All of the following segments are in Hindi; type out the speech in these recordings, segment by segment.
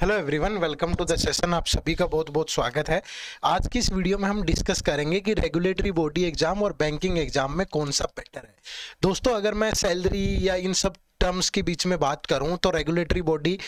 Hello everyone, welcome to the session. आप सभी का बहुत बहुत स्वागत है। आज की इस वीडियो में हम डिस्कस करेंगे कि रेगुलेटरी बॉडी एग्जाम और बैंकिंग एग्जाम में कौन सा बेटर है। दोस्तों, अगर मैं सैलरी या इन सब टर्म्स के बीच में बात करूं तो रेगुलेटरी बॉडी,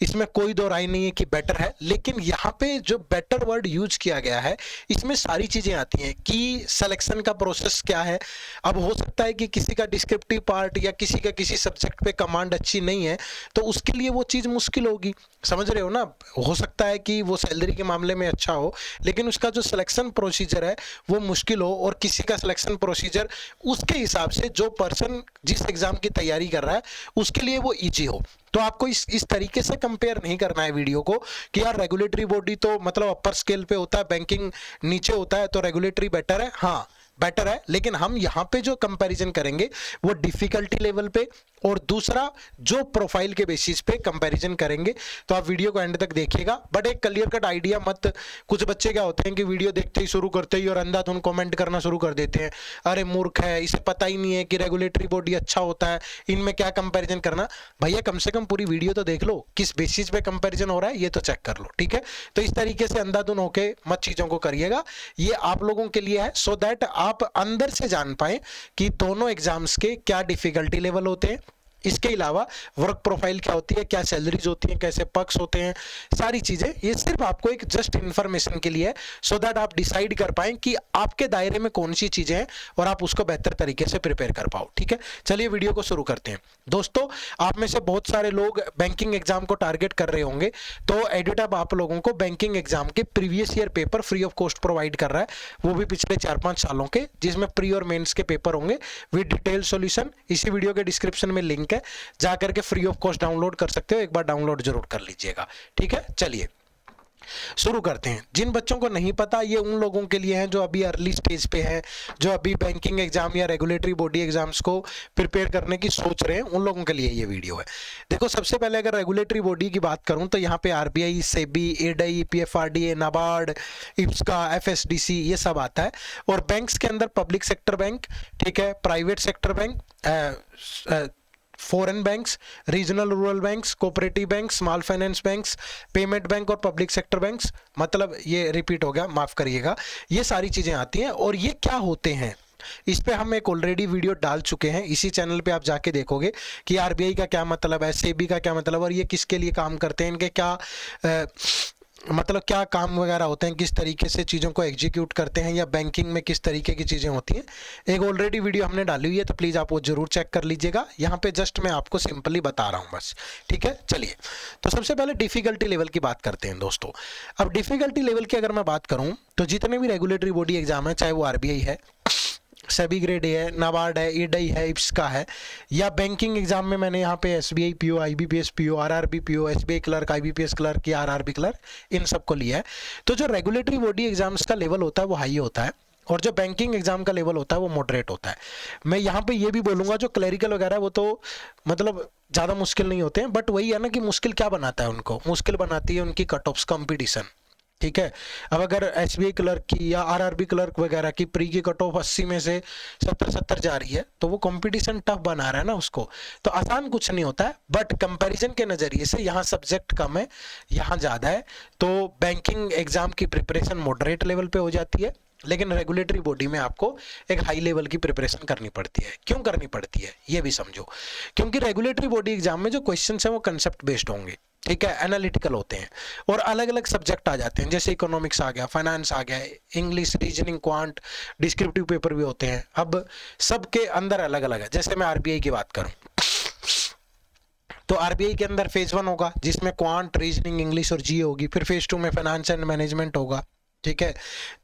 इसमें कोई दो राय नहीं है कि बेटर है। लेकिन यहाँ पे जो बेटर वर्ड यूज किया गया है, इसमें सारी चीजें आती हैं कि सिलेक्शन का प्रोसेस क्या है। अब हो सकता है कि किसी का डिस्क्रिप्टिव पार्ट या किसी का किसी सब्जेक्ट पे कमांड अच्छी नहीं है, तो उसके लिए वो चीज़ मुश्किल होगी। समझ रहे हो ना। हो सकता है कि वो सैलरी के मामले में अच्छा हो, लेकिन उसका जो सिलेक्शन प्रोसीजर है वो मुश्किल हो, और किसी का सिलेक्शन प्रोसीजर उसके हिसाब से जो पर्सन जिस एग्जाम की तैयारी कर रहा है उसके लिए वो इजी हो। तो आपको इस तरीके से कंपेयर नहीं करना है वीडियो को कि यार रेगुलेटरी बॉडी तो मतलब अपर स्केल पे होता है, बैंकिंग नीचे होता है, तो रेगुलेटरी बेटर है। हाँ, बेटर है, लेकिन हम यहाँ पे जो कंपैरिजन करेंगे वो डिफिकल्टी लेवल पे, और दूसरा जो प्रोफाइल के बेसिस पे कंपैरिजन करेंगे। तो आप वीडियो को एंड तक देखिएगा, बट एक क्लियर कट आइडिया मत। कुछ बच्चे क्या होते हैं कि वीडियो देखते ही शुरू करते ही और अंधाधुंध कमेंट करना शुरू कर देते हैं, अरे मूर्ख है, इसे पता ही नहीं है कि रेगुलेटरी बॉडी अच्छा होता है, इनमें क्या कंपैरिजन करना। भैया कम से कम पूरी वीडियो तो देख लो, किस बेसिस पे कंपैरिजन हो रहा है ये तो चेक कर लो, ठीक है। तो इस तरीके से अंधाधुंध होके मत चीजों को करिएगा, ये आप लोगों के लिए है, सो दैट आप अंदर से जान पाए कि दोनों एग्जाम्स के क्या डिफिकल्टी लेवल होते हैं। इसके अलावा वर्क प्रोफाइल क्या होती है, क्या सैलरीज होती हैं, कैसे पक्ष होते हैं, सारी चीजें। ये सिर्फ आपको एक जस्ट इन्फॉर्मेशन के लिए है, सो दैट आप डिसाइड कर पाए कि आपके दायरे में कौन सी चीजें हैं और आप उसको बेहतर तरीके से प्रिपेयर कर पाओ, ठीक है। चलिए वीडियो को शुरू करते हैं। दोस्तों, आप में से बहुत सारे लोग बैंकिंग एग्जाम को टारगेट कर रहे होंगे, तो एडिटअप आप लोगों को बैंकिंग एग्जाम के previous year paper free of cost provide कर रहा है, वो भी पिछले 4-5 सालों के, जिसमें प्री और मेंस के पेपर होंगे विद डिटेल सॉल्यूशन। इसी वीडियो के डिस्क्रिप्शन में लिंक है, जाकर के फ्री ऑफ कॉस्ट डाउनलोड कर सकते हो, एक बार डाउनलोड जरूर कर लीजिएगा, ठीक है। चलिए शुरू करते हैं। जिन बच्चों को नहीं पता, ये उन लोगों के लिए है जो अभी अर्ली स्टेज पे हैं, जो अभी बैंकिंग एग्जाम या रेगुलेटरी बॉडी एग्जाम्स को प्रिपेयर करने की सोच रहे हैं, उन लोगों के लिए ये वीडियो है। देखो, सबसे पहले अगर रेगुलेटरी बॉडी की बात करूं तो यहाँ पे RBI, SEBI, ADI, PFRDA, NABARD, इप्सका, एफएसडीसी, ये सब आता है। और बैंक्स के अंदर पब्लिक सेक्टर बैंक, ठीक है, private sector bank, foreign banks, regional rural banks, cooperative bank, small finance banks, payment bank और पब्लिक सेक्टर बैंक्स, मतलब ये रिपीट हो गया, माफ करिएगा, ये सारी चीजें आती हैं। और ये क्या होते हैं, इस पे हम एक ऑलरेडी वीडियो डाल चुके हैं, इसी चैनल पे आप जाके देखोगे कि आरबीआई का क्या मतलब है, सेबी का क्या मतलब, और ये किसके लिए काम करते हैं, इनके क्या मतलब क्या काम वगैरह होते हैं, किस तरीके से चीज़ों को एग्जीक्यूट करते हैं, या बैंकिंग में किस तरीके की चीज़ें होती हैं। एक ऑलरेडी वीडियो हमने डाली हुई है, तो प्लीज़ आप वो जरूर चेक कर लीजिएगा। यहाँ पे जस्ट मैं आपको सिंपली बता रहा हूँ बस, ठीक है। चलिए, तो सबसे पहले डिफिकल्टी लेवल की बात करते हैं दोस्तों। अब डिफिकल्टी लेवल की अगर मैं बात करूँ तो जितने भी रेगुलेटरी बॉडी एग्जाम है, चाहे वो आरबीआई है, सेबी ग्रेड ए है, नाबार्ड है, एडीआई है, इप्सका है, या बैंकिंग एग्जाम में मैंने यहाँ पे SBI PO, IBPS PO, RRB PO, SBI clerk, IBPS clerk या आरआरबी क्लर्क, इन सबको लिया है। तो जो रेगुलेटरी बॉडी एग्जाम्स का लेवल होता है वो हाई होता है, और जो बैंकिंग एग्जाम का लेवल होता है वो मॉडरेट होता है। मैं यहाँ पे ये भी बोलूँगा, जो क्लरिकल वगैरह वो तो मतलब ज़्यादा मुश्किल नहीं होते हैं, बट वही है ना कि मुश्किल क्या बनाता है उनको, मुश्किल बनाती है उनकी कट ऑफ्स कंपटीशन, ठीक है। अब अगर एसबीआई क्लर्क की या आरआरबी क्लर्क वगैरह की प्री की कट ऑफ 80 में से 70 जा रही है, तो वो कंपटीशन टफ बना रहा है ना उसको, तो आसान कुछ नहीं होता है। बट कंपैरिजन के नज़रिए से यहाँ सब्जेक्ट कम है, यहाँ ज़्यादा है, तो बैंकिंग एग्जाम की प्रिपरेशन मॉडरेट लेवल पे हो जाती है, लेकिन रेगुलेटरी बॉडी में आपको एक हाई लेवल की प्रिपरेशन करनी पड़ती है। क्यों करनी पड़ती है ये भी समझो, क्योंकि रेगुलेटरी बॉडी एग्जाम में जो क्वेश्चंस हैं वो कंसेप्ट बेस्ड होंगे, ठीक है, एनालिटिकल होते हैं, और अलग अलग सब्जेक्ट आ जाते हैं, जैसे इकोनॉमिक्स आ गया, फाइनेंस आ गया, English, reasoning, quant, descriptive paper भी होते हैं। अब सबके अंदर अलग अलग है। जैसे मैं आरबीआई की बात करूं तो आरबीआई के अंदर फेज 1 होगा, जिसमें क्वांट, रीजनिंग, इंग्लिश और जीए होगी। फिर फेज 2 में फाइनेंस एंड मैनेजमेंट होगा, ठीक है,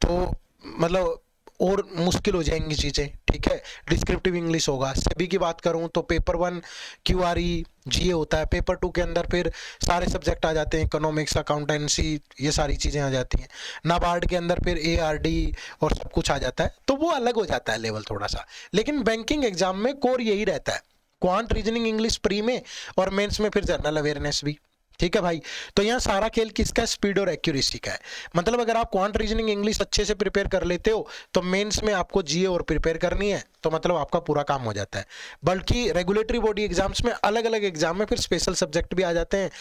तो मतलब और मुश्किल हो जाएंगी चीज़ें, ठीक है। डिस्क्रिप्टिव इंग्लिश होगा। सेबी की बात करूं तो पेपर 1 क्यूआरई जीए होता है, पेपर 2 के अंदर फिर सारे सब्जेक्ट आ जाते हैं, इकोनॉमिक्स, अकाउंटेंसी, ये सारी चीज़ें आ जाती हैं। नाबार्ड के अंदर फिर एआरडी और सब कुछ आ जाता है, तो वो अलग हो जाता है लेवल थोड़ा सा। लेकिन बैंकिंग एग्जाम में कोर यही रहता है, क्वांट, रीजनिंग, इंग्लिश प्री में, और मेंस में फिर जनरल अवेयरनेस भी, ठीक है भाई। तो यहाँ सारा खेल किसका है? स्पीड और एक्यूरेसी का है। मतलब अगर आप क्वांट रीजनिंग इंग्लिश अच्छे से प्रिपेयर कर लेते हो तो मेंस में आपको जीए और प्रिपेयर करनी है, तो मतलब आपका पूरा काम हो जाता है। बल्कि रेगुलेटरी बॉडी एग्जाम्स में अलग अलग एग्जाम में फिर स्पेशल सब्जेक्ट भी आ जाते हैं।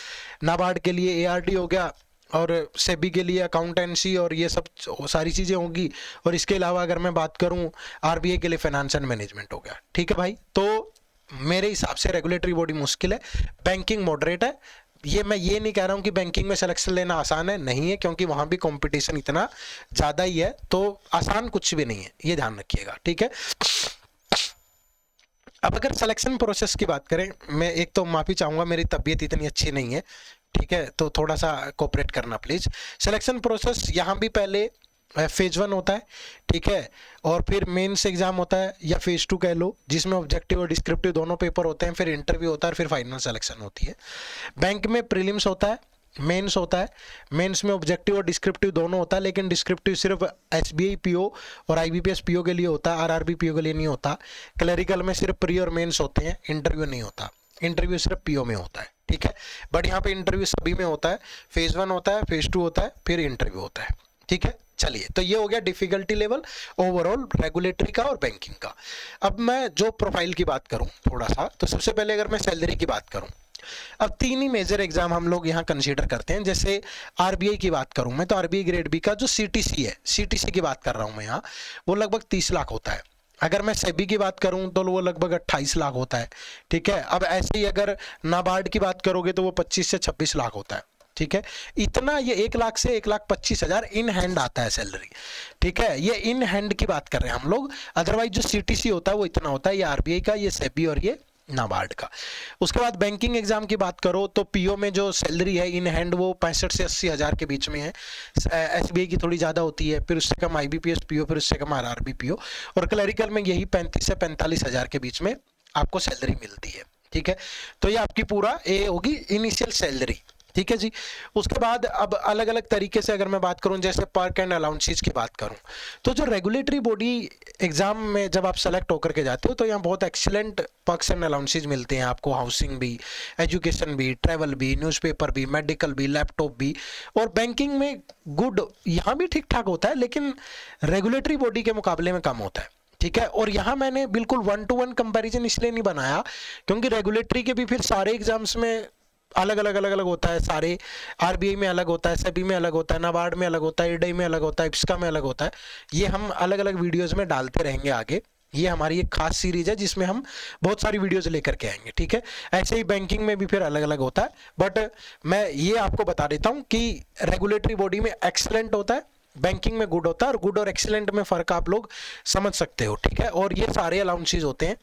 नाबार्ड के लिए एआरडी हो गया, और सेबी के लिए अकाउंटेंसी, और ये सब सारी चीज़ें होंगी। और इसके अलावा अगर मैं बात करूं आरबीआई के लिए फाइनेंस एंड मैनेजमेंट हो गया। ठीक है भाई। तो मेरे हिसाब से रेगुलेटरी बॉडी मुश्किल है, बैंकिंग मॉडरेट है। मैं ये नहीं कह रहा हूँ कि बैंकिंग में सिलेक्शन लेना आसान है, नहीं है, क्योंकि वहाँ भी कंपटीशन इतना ज़्यादा ही है, तो आसान कुछ भी नहीं है, ये ध्यान रखिएगा। ठीक है। अब अगर सिलेक्शन प्रोसेस की बात करें, मैं एक तो माफ़ी चाहूँगा, मेरी तबीयत इतनी अच्छी नहीं है, ठीक है, तो थोड़ा सा कोऑपरेट करना प्लीज़। सिलेक्शन प्रोसेस यहाँ भी पहले फेज 1 होता है, ठीक है, और फिर मेंस एग्जाम होता है या फेज 2 कह लो, जिसमें ऑब्जेक्टिव और डिस्क्रिप्टिव दोनों पेपर होते हैं, फिर इंटरव्यू होता है, फिर फाइनल सिलेक्शन होती है। बैंक में प्रीलिम्स होता है, मेंस होता है। मेंस में ऑब्जेक्टिव और डिस्क्रिप्टिव दोनों होता है, लेकिन डिस्क्रिप्टिव सिर्फ एसबीआई पीओ और आईबीपीएस पीओ के लिए होता है, आरआरबी पीओ के लिए नहीं होता। क्लरिकल में सिर्फ प्री और मेंस होते हैं, इंटरव्यू नहीं होता, इंटरव्यू सिर्फ पीओ में होता है। ठीक है, बट यहाँ पे इंटरव्यू सभी में होता है। फेज 1 होता है, फेज 2 होता है, फिर इंटरव्यू होता है। ठीक है, चलिए, तो ये हो गया डिफिकल्टी लेवल ओवरऑल रेगुलेटरी का और बैंकिंग का। अब मैं जो प्रोफाइल की बात करूं थोड़ा सा, तो सबसे पहले अगर मैं सैलरी की बात करूं, अब 3 ही मेजर एग्जाम हम लोग यहाँ कंसीडर करते हैं। जैसे आरबीआई की बात करूं मैं, तो आरबीआई ग्रेड बी का जो सीटीसी है, सीटीसी की बात कर रहा हूं मैं यहाँ, वो लगभग 30 लाख होता है। अगर मैं सेबी की बात करूं तो वो लगभग 28 लाख होता है। ठीक है, अब ऐसे ही अगर नाबार्ड की बात करोगे तो वो 25 से 26 लाख होता है। ठीक है, इतना, ये 1 लाख से 1,25,000 इन हैंड आता है सैलरी। ठीक है, ये इन हैंड की बात कर रहे हैं हम लोग। अदरवाइज जो सीटीसी होता है वो इतना होता है, ये आरबीआई का, ये सेबी और ये नाबार्ड का। उसके बाद बैंकिंग एग्जाम की बात करो तो पीओ में जो सैलरी है इन हैंड वो 65 से 80 हज़ार के बीच में है। एसबीआई की थोड़ी ज़्यादा होती है, फिर उससे कम आईबीपीएस पीओ, फिर उससे कम आरआरबी पीओ, और क्लरिकल में यही 35 से 45 हज़ार के बीच में आपको सैलरी मिलती है। ठीक है, तो ये आपकी पूरा ए होगी इनिशियल सैलरी। ठीक है जी। उसके बाद अब अलग अलग तरीके से अगर मैं बात करूं, जैसे पर्क एंड अलाउंसेस की बात करूं, तो जो रेगुलेटरी बॉडी एग्जाम में जब आप सेलेक्ट होकर के जाते हो तो यहाँ बहुत एक्सीलेंट पर्क्स एंड अलाउंसेस मिलते हैं आपको। हाउसिंग भी, एजुकेशन भी, ट्रैवल भी, न्यूज़पेपर भी, मेडिकल भी, लैपटॉप भी, और बैंकिंग में गुड, यहाँ भी ठीक ठाक होता है, लेकिन रेगुलेटरी बॉडी के मुकाबले में कम होता है। ठीक है, और यहाँ मैंने बिल्कुल 1-to-1 कंपैरिजन इसलिए नहीं बनाया क्योंकि रेगुलेटरी के भी फिर सारे एग्जाम्स में अलग अलग होता है। सारे आरबीआई में अलग होता है, सेबी में अलग होता है, नाबार्ड में अलग होता है, ईडीआई में अलग होता है, इप्सिका में अलग होता है। ये हम अलग अलग वीडियोस में डालते रहेंगे आगे। ये हमारी एक खास सीरीज है जिसमें हम बहुत सारी वीडियोस लेकर के आएंगे। ठीक है, ऐसे ही बैंकिंग में भी फिर अलग अलग होता है, बट मैं ये आपको बता देता हूँ कि रेगुलेटरी बॉडी में एक्सीलेंट होता है, बैंकिंग में गुड होता है, और गुड और एक्सीलेंट में फ़र्क आप लोग समझ सकते हो। ठीक है, और ये सारे अलाउंसेस होते हैं,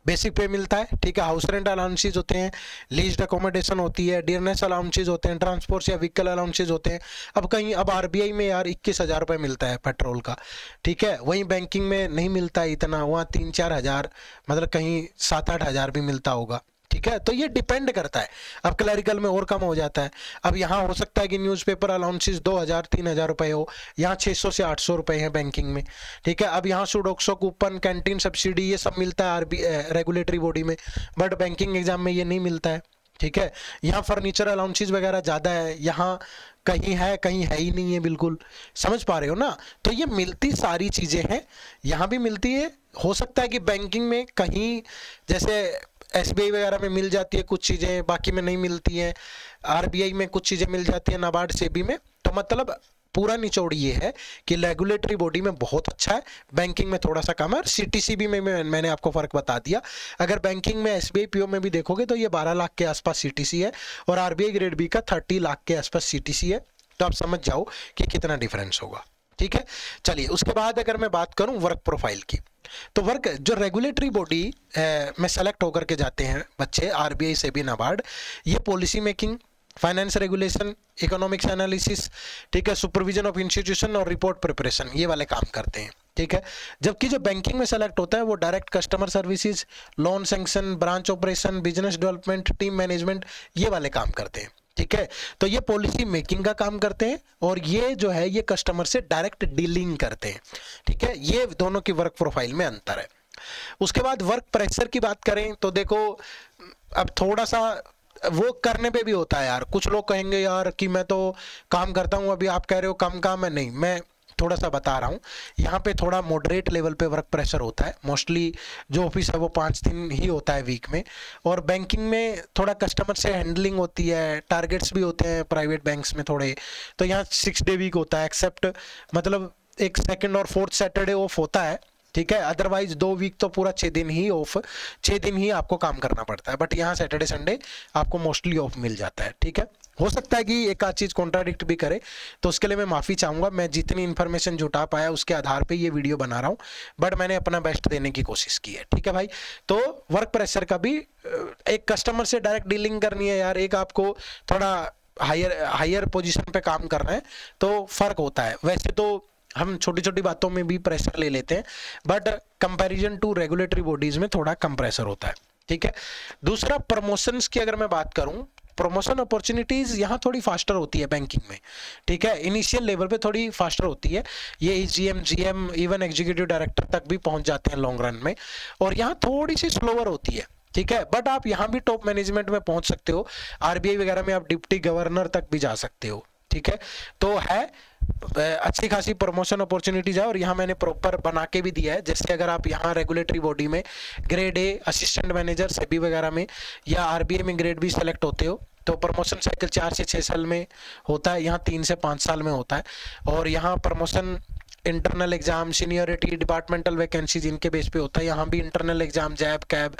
बेसिक पे मिलता है। ठीक है, हाउस रेंट अलाउंसेस होते हैं, लीज्ड अकोमोडेशन होती है, डियरनेस अलाउंसेस होते हैं, ट्रांसपोर्ट या व्हीकल अलाउंसेस होते हैं। अब आरबीआई में यार 21,000 रुपये मिलता है पेट्रोल का। ठीक है, वहीं बैंकिंग में नहीं मिलता है इतना, वहाँ 3-4 हज़ार, मतलब कहीं 7-8 हज़ार भी मिलता होगा। ठीक है, तो ये डिपेंड करता है। अब क्लरिकल में और कम हो जाता है। अब यहाँ हो सकता है कि न्यूज़पेपर अलाउंसेस 2,000-3,000 रुपये हो, यहाँ 600 से 800 रुपये हैं बैंकिंग में। ठीक है, अब यहाँ सुडोक्सो कूपन, कैंटीन सब्सिडी, ये सब मिलता है रेगुलेटरी बॉडी में, बट बैंकिंग एग्जाम में ये नहीं मिलता है। ठीक है, यहाँ फर्नीचर अलाउंसेस वगैरह ज़्यादा है, यहाँ कहीं है ही नहीं है, बिल्कुल समझ पा रहे हो ना। तो ये मिलती सारी चीज़ें हैं, यहाँ भी मिलती है। हो सकता है कि बैंकिंग में कहीं, जैसे एसबीआई वगैरह में मिल जाती है कुछ चीज़ें, बाकी में नहीं मिलती हैं। आरबीआई में कुछ चीज़ें मिल जाती हैं, नाबार्ड सेबी में। तो मतलब पूरा निचोड़ ये है कि रेगुलेटरी बॉडी में बहुत अच्छा है, बैंकिंग में थोड़ा सा कम है। और सीटीसीबी में मैंने आपको फ़र्क बता दिया। अगर बैंकिंग में एसबीआई पीओ में भी देखोगे तो ये 12 लाख के आसपास सीटीसी है, और आरबीआई ग्रेड बी का 30 लाख के आसपास सीटीसी है। तो आप समझ जाओ कि कितना डिफरेंस होगा। ठीक है, चलिए, उसके बाद अगर मैं बात करूं वर्क प्रोफाइल की, तो वर्क जो रेगुलेटरी बॉडी में सेलेक्ट होकर के जाते हैं बच्चे, आरबीआई सेबी नाबार्ड, ये policy making, finance regulation, economics analysis, ठीक है, सुपरविजन ऑफ इंस्टीट्यूशन और रिपोर्ट प्रिपरेशन, ये वाले काम करते हैं। ठीक है, जबकि जो बैंकिंग में सेलेक्ट होता है वो direct customer services, loan sanction, branch operation, business development, team management, ये वाले काम करते हैं। ठीक है, तो ये पॉलिसी मेकिंग का काम करते हैं, और ये जो है ये कस्टमर से डायरेक्ट डीलिंग करते हैं। ठीक है, ये दोनों की वर्क प्रोफाइल में अंतर है। उसके बाद वर्क प्रेशर की बात करें तो देखो, अब थोड़ा सा वो करने पे भी होता है यार। कुछ लोग कहेंगे यार कि मैं तो काम करता हूँ, अभी आप कह रहे हो कम काम है। नहीं, मैं थोड़ा सा बता रहा हूँ, यहाँ पे थोड़ा मॉडरेट लेवल पे वर्क प्रेशर होता है। मोस्टली जो ऑफिस है वो 5 दिन ही होता है वीक में। और बैंकिंग में थोड़ा कस्टमर से हैंडलिंग होती है, टारगेट्स भी होते हैं प्राइवेट बैंक्स में थोड़े। तो यहाँ 6 डे वीक होता है, एक्सेप्ट मतलब एक सेकंड और फोर्थ सैटरडे ऑफ होता है, ठीक है। अदरवाइज 2 वीक तो पूरा 6 दिन ही ऑफ, 6 दिन ही आपको काम करना पड़ता है। बट यहाँ सैटरडे संडे आपको मोस्टली ऑफ मिल जाता है, ठीक है। हो सकता है कि एक आध चीज कॉन्ट्राडिक्ट भी करे, तो उसके लिए मैं माफी चाहूंगा। मैं जितनी इन्फॉर्मेशन जुटा पाया उसके आधार पे ये वीडियो बना रहा हूँ, बट मैंने अपना बेस्ट देने की कोशिश की है, ठीक है भाई। तो वर्क प्रेशर का भी एक कस्टमर से डायरेक्ट डीलिंग करनी है यार, एक आपको थोड़ा हायर पोजीशन पे काम करना है, तो फर्क होता है। वैसे तो हम छोटी छोटी बातों में भी प्रेशर ले लेते हैं, but comparison to regulatory bodies में थोड़ा कम प्रेशर होता है, ठीक है। दूसरा, प्रमोशंस की अगर मैं बात करूं, प्रमोशन अपॉर्चुनिटीज यहाँ थोड़ी फास्टर होती है बैंकिंग में, ठीक है। इनिशियल लेवल पे थोड़ी फास्टर होती है, ये GM GM even executive director तक भी पहुंच जाते हैं लॉन्ग रन में। और यहाँ थोड़ी सी स्लोअर होती है, ठीक है। बट आप यहाँ भी टॉप मैनेजमेंट में पहुंच सकते हो, आरबीआई वगैरह में आप डिप्टी गवर्नर तक भी जा सकते हो, ठीक है। तो है अच्छी खासी प्रमोशन अपॉर्चुनिटीज है, और यहाँ मैंने प्रॉपर बना के भी दिया है। जैसे अगर आप यहाँ रेगुलेटरी बॉडी में grade A assistant manager SEBI वगैरह में या आरबीआई में ग्रेड बी सेलेक्ट होते हो, तो प्रमोशन साइकिल 4 से 6 साल में होता है, यहाँ 3 से 5 साल में होता है। और यहाँ promotion internal exam, seniority, departmental vacancies इनके बेस पे होता है। यहाँ भी इंटरनल एग्जाम, जैब, कैब,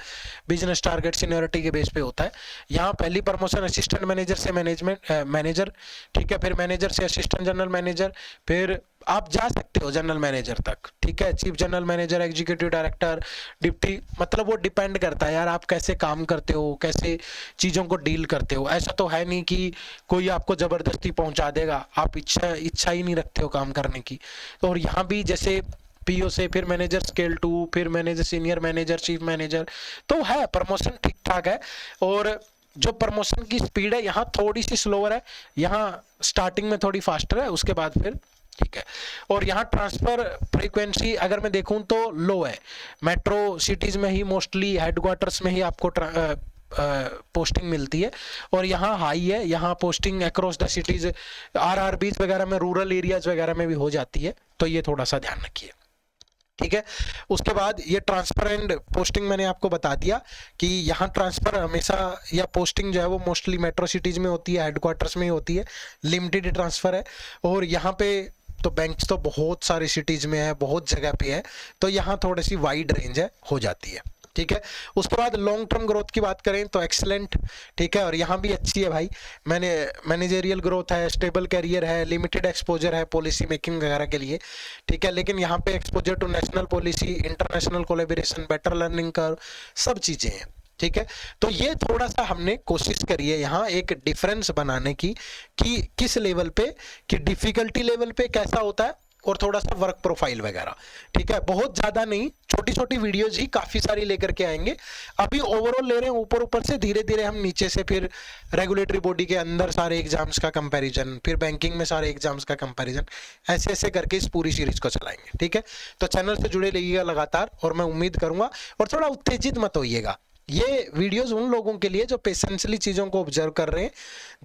बिजनेस टारगेट, सीनियरिटी के बेस पे होता है। यहाँ पहली प्रमोशन असिस्टेंट मैनेजर से मैनेजर, ठीक है, फिर मैनेजर से असिस्टेंट जनरल मैनेजर, फिर आप जा सकते हो जनरल मैनेजर तक, ठीक है। Chief general manager, executive director, deputy, मतलब वो डिपेंड करता है यार आप कैसे काम करते हो, कैसे चीज़ों को डील करते हो। ऐसा तो है नहीं कि कोई आपको ज़बरदस्ती पहुंचा देगा, आप इच्छा ही नहीं रखते हो काम करने की। तो और यहाँ भी जैसे पीओ से फिर मैनेजर स्केल 2, फिर manager, senior manager, chief manager, तो है प्रमोशन ठीक ठाक है। और जो प्रमोशन की स्पीड है यहाँ थोड़ी सी स्लोअर है, यहाँ स्टार्टिंग में थोड़ी फास्टर है, उसके बाद फिर ठीक है। और यहाँ ट्रांसफर फ्रीक्वेंसी अगर मैं देखूं तो लो है। मेट्रो सिटीज में ही मोस्टली हेडक्वार्टर्स में ही आपको पोस्टिंग मिलती है, और यहाँ हाई है, यहाँ posting across the cities, RRBs वगैरह में, रूरल एरियाज वगैरह में भी हो जाती है। तो ये थोड़ा सा ध्यान रखिए, ठीक है। उसके बाद ये ट्रांसफर एंड पोस्टिंग मैंने आपको बता दिया कि यहाँ ट्रांसफर हमेशा या पोस्टिंग जो है वो मोस्टली मेट्रो सिटीज में होती है, हेडक्वार्टर्स में ही होती है, लिमिटेड ट्रांसफर है। और यहाँ पे तो बैंक्स तो बहुत सारी सिटीज में है, बहुत जगह पे है, तो यहाँ थोड़ी सी वाइड रेंज है, हो जाती है, ठीक है। उसके बाद लॉन्ग टर्म ग्रोथ की बात करें तो एक्सीलेंट, ठीक है। और यहाँ भी अच्छी है भाई, मैनेजेरियल ग्रोथ है, स्टेबल कैरियर है, लिमिटेड एक्सपोजर है पॉलिसी मेकिंग वगैरह के लिए, ठीक है। लेकिन यहाँ पे exposure to national policy, international collaboration, better learning curve, सब चीजें हैं, ठीक है। तो ये थोड़ा सा हमने कोशिश करी है यहाँ एक डिफरेंस बनाने की, कि किस लेवल पे, कि डिफिकल्टी लेवल पे कैसा होता है, और थोड़ा सा वर्क प्रोफाइल वगैरह, ठीक है। बहुत ज्यादा नहीं, छोटी छोटी वीडियोज ही काफी सारी लेकर के आएंगे। अभी ओवरऑल ले रहे हैं ऊपर ऊपर से, धीरे धीरे हम नीचे से फिर रेगुलेटरी बॉडी के अंदर सारे एग्जाम्स का कंपैरिजन, फिर बैंकिंग में सारे एग्जाम्स का कंपैरिजन, ऐसे ऐसे करके इस पूरी सीरीज को चलाएंगे, ठीक है। तो चैनल से जुड़े रहिएगा लगातार, और मैं उम्मीद करूंगा, और थोड़ा उत्तेजित मत होइएगा। ये वीडियोस उन लोगों के लिए जो पेशेंसली चीज़ों को ऑब्जर्व कर रहे हैं,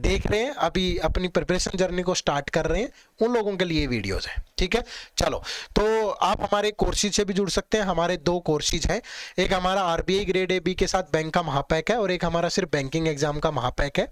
देख रहे हैं, अभी अपनी प्रिपरेशन जर्नी को स्टार्ट कर रहे हैं, उन लोगों के लिए वीडियोस हैं, ठीक है। चलो, तो आप हमारे कोर्सेज से भी जुड़ सकते हैं। हमारे 2 कोर्सेज हैं, एक हमारा आरबीआई ग्रेड ए बी के साथ बैंक का महापैक है, और एक हमारा सिर्फ बैंकिंग एग्जाम का महापैक है।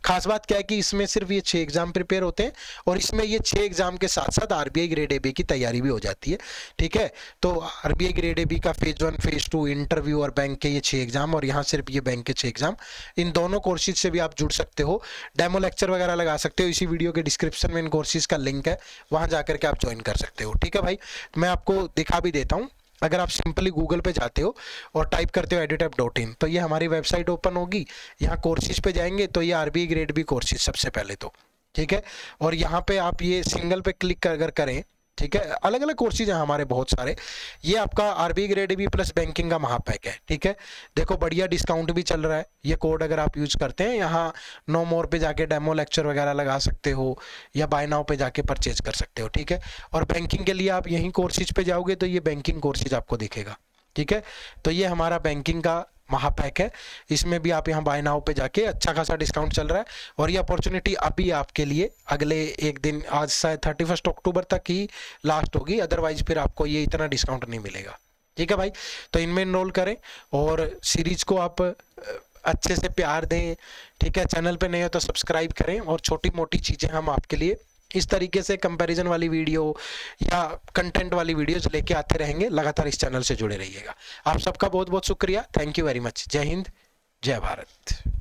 खास बात क्या है कि इसमें सिर्फ ये 6 एग्जाम प्रिपेयर होते हैं, और इसमें ये 6 एग्जाम के साथ साथ आरबीआई ग्रेड ए बी की तैयारी भी हो जाती है, ठीक है। तो आरबीआई ग्रेड ए बी का फेज 1, फेज 2, इंटरव्यू और बैंक के ये 6 एग्जाम, और यहाँ सिर्फ ये बैंक के 6 एग्जाम। इन दोनों कोर्सेज से भी आप जुड़ सकते हो, डेमो लेक्चर वगैरह लगा सकते हो। इसी वीडियो के डिस्क्रिप्शन में इन कोर्सेज का लिंक है, वहां जाकर के आप ज्वाइन कर सकते हो, ठीक है भाई। मैं आपको दिखा भी देता हूँ। अगर आप सिंपली गूगल पे जाते हो और टाइप करते हो editap.in, तो ये हमारी वेबसाइट ओपन होगी। यहाँ कोर्सेज पे जाएंगे तो ये आरबीआई ग्रेड बी कोर्सेज सबसे पहले तो, ठीक है। और यहाँ पे आप ये सिंगल पे क्लिक अगर करें, ठीक है, अलग अलग कोर्सेज हैं हमारे बहुत सारे। ये आपका RBI grade B plus banking का महापैक है, ठीक है। देखो बढ़िया डिस्काउंट भी चल रहा है, ये कोड अगर आप यूज करते हैं, यहाँ नो मोर पे जाके डेमो लेक्चर वगैरह लगा सकते हो, या बाय नाउ पे जाके परचेज कर सकते हो, ठीक है। और बैंकिंग के लिए आप यहीं कोर्सेज पे जाओगे तो ये बैंकिंग कोर्सेज आपको दिखेगा, ठीक है। तो ये हमारा बैंकिंग का महापैक है, इसमें भी आप यहाँ बाय नाउ पे जाके अच्छा खासा डिस्काउंट चल रहा है। और ये अपॉर्चुनिटी अभी आपके लिए अगले एक दिन, आज शायद 31 अक्टूबर तक ही लास्ट होगी, अदरवाइज फिर आपको ये इतना डिस्काउंट नहीं मिलेगा। ठीक है भाई, तो इनमें इनरोल करें और सीरीज को आप अच्छे से प्यार दें। ठीक है, चैनल पे नए हो तो सब्सक्राइब करें, और छोटी मोटी चीज़ें हम आपके लिए इस तरीके से कंपैरिजन वाली वीडियो या कंटेंट वाली वीडियोज लेके आते रहेंगे। लगातार इस चैनल से जुड़े रहिएगा। आप सबका बहुत बहुत शुक्रिया, थैंक यू वेरी मच। जय हिंद, जय भारत।